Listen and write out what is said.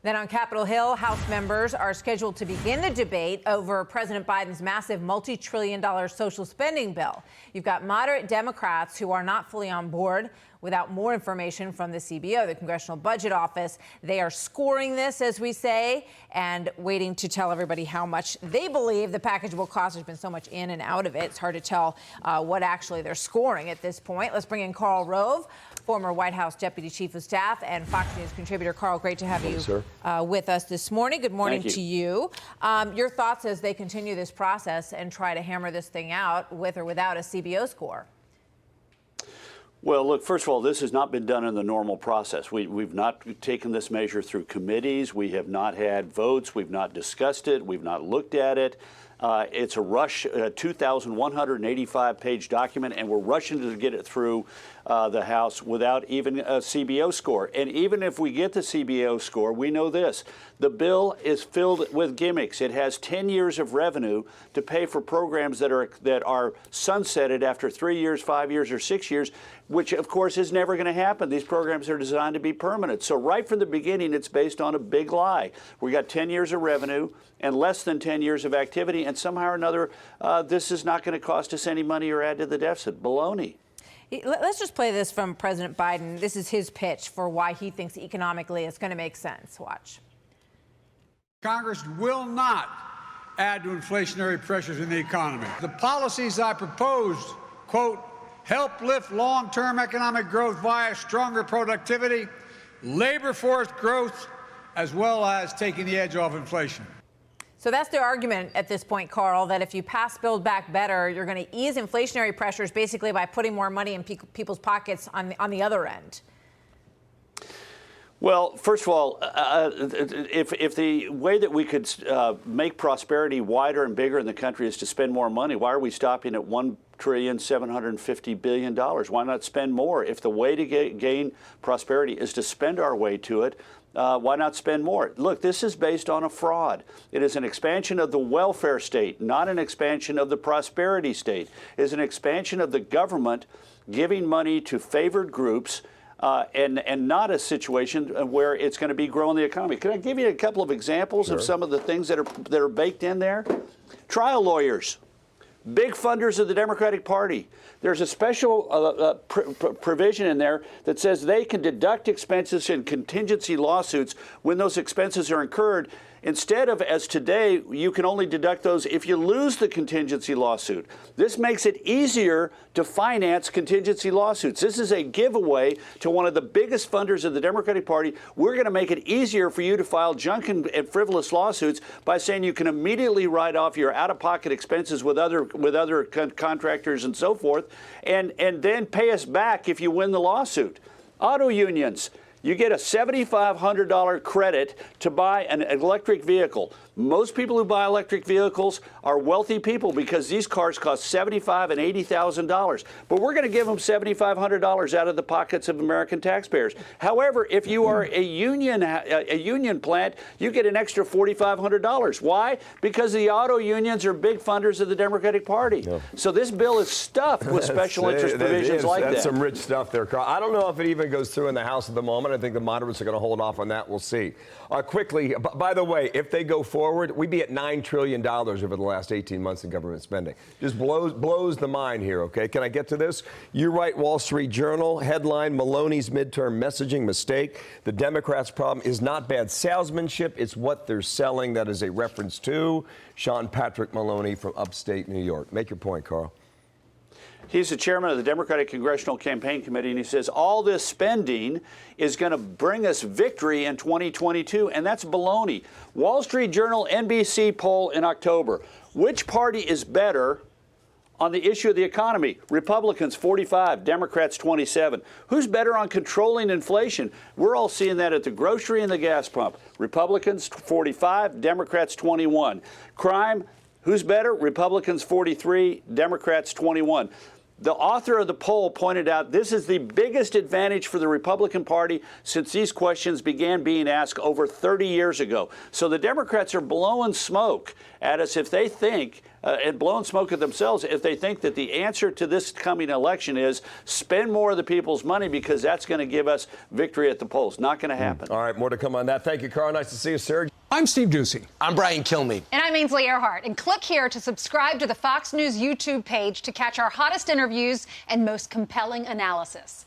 Then on Capitol Hill, House members are scheduled to begin the debate over President Biden's massive multi-trillion-dollar social spending bill. You've got moderate Democrats who are not fully on board. Without more information from the CBO, the Congressional Budget Office, they are scoring this, as we say, and waiting to tell everybody how much they believe the package will cost. There's been so much in and out of it. It's hard to tell what actually they're scoring at this point. Let's bring in Karl Rove, former White House Deputy Chief of Staff and Fox News contributor. Karl, great to have you with us this morning. Good morning to you. Your thoughts as they continue this process and try to hammer this thing out with or without a CBO score? Well, look, first of all, this has not been done in the normal process. We've not taken this measure through committees. We have not had votes. We've not discussed it. We've not looked at it. It's a rush, 2,185-page document, and we're rushing to get it through the House without even a CBO score. And even if we get the CBO score, we know this. The bill is filled with gimmicks. It has 10 years of revenue to pay for programs that are sunsetted after 3 years, 5 years, or 6 years, which, of course, is never going to happen. These programs are designed to be permanent. So right from the beginning, it's based on a big lie. We got 10 years of revenue and less than 10 years of activity, and somehow or another, this is not going to cost us any money or add to the deficit. Baloney. Let's just play this from President Biden. This is his pitch for why he thinks economically it's going to make sense. Watch. Congress will not add to inflationary pressures in the economy. The policies I proposed, quote, help lift long-term economic growth via stronger productivity, labor force growth, as well as taking the edge off inflation. So that's the argument at this point, Karl, that if you pass Build Back Better, you're going to ease inflationary pressures basically by putting more money in people's pockets on the other end. Well, first of all, if the way that we could make prosperity wider and bigger in the country is to spend more money, why are we stopping at $1,750 billion? Why not spend more? If the way to gain prosperity is to spend our way to it, why not spend more? Look, this is based on a fraud. It is an expansion of the welfare state, not an expansion of the prosperity state. It is an expansion of the government giving money to favored groups and not a situation where it's going to be growing the economy. Can I give you a couple of examples of some of the things that are baked in there? Trial lawyers. Big funders of the Democratic Party. There's a special provision in there that says they can deduct expenses in contingency lawsuits when those expenses are incurred. Instead of, as today, you can only deduct those if you lose the contingency lawsuit. This makes it easier to finance contingency lawsuits. This is a giveaway to one of the biggest funders of the Democratic Party. We're going to make it easier for you to file junk and frivolous lawsuits by saying you can immediately write off your out-of-pocket expenses with other contractors and so forth, and then pay us back if you win the lawsuit. Auto unions. You get a $7,500 credit to buy an electric vehicle. Most people who buy electric vehicles are wealthy people because these cars cost $75,000 and $80,000. But we're going to give them $7,500 out of the pockets of American taxpayers. However, if you are a union plant, you get an extra $4,500. Why? Because the auto unions are big funders of the Democratic Party. Yeah. So this bill is stuffed with special interest provisions like that. That's some rich stuff there, Karl. I don't know if it even goes through in the House at the moment. I think the moderates are going to hold off on that. We'll see. Quickly, by the way, if they go forward, we'd be at $9 trillion over the last 18 months in government spending. Just blows the mind here, okay? Can I get to this? You write Wall Street Journal, headline, Maloney's midterm messaging mistake. The Democrats' problem is not bad salesmanship. It's what they're selling. That is a reference to Sean Patrick Maloney from upstate New York. Make your point, Karl. He's the chairman of the Democratic Congressional Campaign Committee, and he says all this spending is going to bring us victory in 2022, and that's baloney. Wall Street Journal NBC poll in October. Which party is better on the issue of the economy? Republicans 45, Democrats 27. Who's better on controlling inflation? We're all seeing that at the grocery and the gas pump. Republicans 45, Democrats 21. Crime, who's better? Republicans 43, Democrats 21. The author of the poll pointed out this is the biggest advantage for the Republican Party since these questions began being asked over 30 years ago. So the Democrats are blowing smoke at us if they think and blowing smoke at themselves if they think that the answer to this coming election is spend more of the people's money because that's going to give us victory at the polls. Not going to happen. All right, more to come on that. Thank you, Carl. Nice to see you, sir. I'm Steve Ducey. I'm Brian Kilmeade. And I'm Ainsley Earhart. And click here to subscribe to the Fox News YouTube page to catch our hottest interviews and most compelling analysis.